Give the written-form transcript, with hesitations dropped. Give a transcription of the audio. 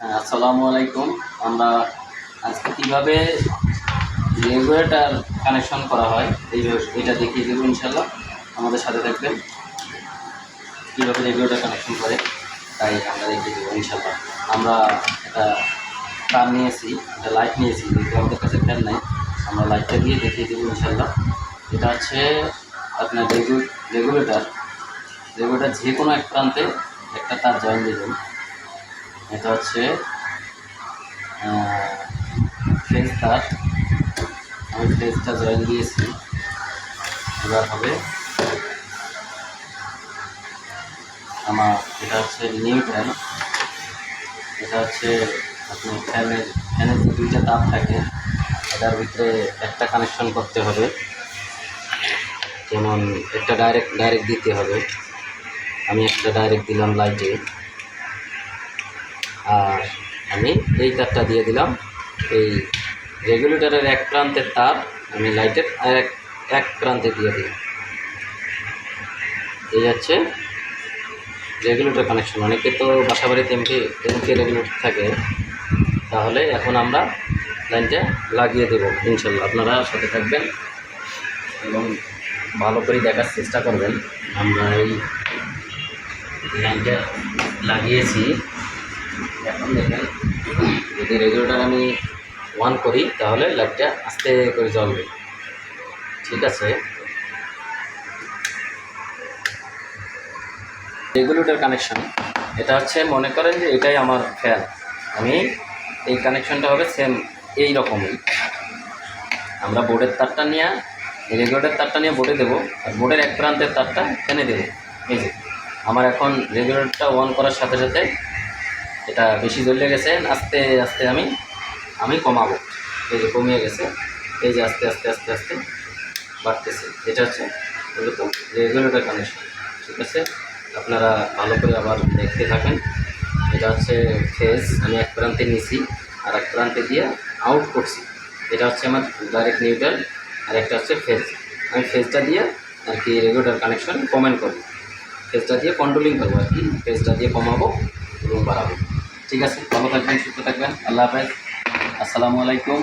আসসালামু আলাইকুম। আমরা আজকে কীভাবে রেগুলেটর কানেকশন করা হয় এটা দেখিয়ে দেবো ইনশাল্লাহ। আমাদের সাথে থাকবেন, কীভাবে রেগুলেটর কানেকশন করে তাই আমরা দেখিয়ে দেবো ইনশাল্লাহ। আমরা একটা তার নিয়েছি, একটা লাইট নিয়েছি, যেহেতু আমাদের কাছে ফ্যান নেই, আমরা লাইটটা দিয়ে দেখিয়ে দেবো ইনশাল্লাহ। এটা হচ্ছে আপনার রেগুলেটর যে কোনো এক প্রান্তে একটা তার জয়েন দেবেন। এটা হচ্ছে ফেজ তার, আমি ফেজটা জয়েন দিয়েছি। এবার হবে আমার এটা হচ্ছে নিউট্রাল, এটা হচ্ছে আপনার ফ্যানের যে দুইটা তাপ থাকে এটার ভিতরে একটা কানেকশন করতে হবে, যেমন একটা ডাইরেক্ট দিতে হবে। আমি একটা ডাইরেক্ট দিলাম লাইটে, আর আমি এই তারটা দিয়ে দিলাম এই রেগুলেটরের এক প্রান্তের তার আমি লাইটের এক প্রান্তে দিয়ে দিলাম। এই হচ্ছে রেগুলেটর কানেকশন। অনেকে তো বাসা বাড়িতে এমকে রেগুলেটর থাকে, তাহলে এখন আমরা লাইনটা লাগিয়ে দেবো ইনশাল্লাহ। আপনারা সাথে থাকবেন এবং ভালো করে দেখার চেষ্টা করবেন। আমরা এই লাইনটা লাগিয়েছি। এখন দেখেন, যদি রেগুলেটর আমি অন করি তাহলে লাইটটা আস্তে করে জ্বলবে। ঠিক আছে, রেগুলেটর কানেকশন এটা হচ্ছে, মনে করেন যে এটাই আমার ফ্যান, আমি এই কানেকশনটা হবে সেম এই রকমই। আমরা বোর্ডের তারটা নিয়ে রেগুলেটর তারটা নিয়ে বোর্ডে দেবো, আর বোর্ডের এক প্রান্তের তারটা ফ্যানে দেবো। এই যে আমার এখন রেগুলেটরটা অন করার সাথে সাথে এটা বেশি জ্বলে গেছে, আস্তে আস্তে আমি কমাবো। এই যে কমিয়ে গেছে, এই যে আস্তে আস্তে আস্তে আস্তে বাড়তেছে। এটা হচ্ছে মূলত রেগুলেটর কানেকশন। ঠিক আছে, আপনারা ভালো করে আবার দেখতে থাকেন। এটা হচ্ছে ফেজ, আমি এক প্রান্তে নিছি আর এক প্রান্তে দিয়ে আউট করছি। এটা হচ্ছে আমার ডাইরেক্ট নিউট্রাল, আর একটা হচ্ছে ফেজ। আমি ফেজটা দিয়ে আর কি রেগুলেটর কানেকশন কমেন্ট করবো, ফেজটা দিয়ে কন্ট্রোলিং করবো আর কি, ফেজটা দিয়ে কমাবো এবং বাড়াবো। ঠিক আছে, ভালো থাকবেন, সুস্থ থাকবেন। আল্লাহ হাফেজ, আসসালামু আলাইকুম।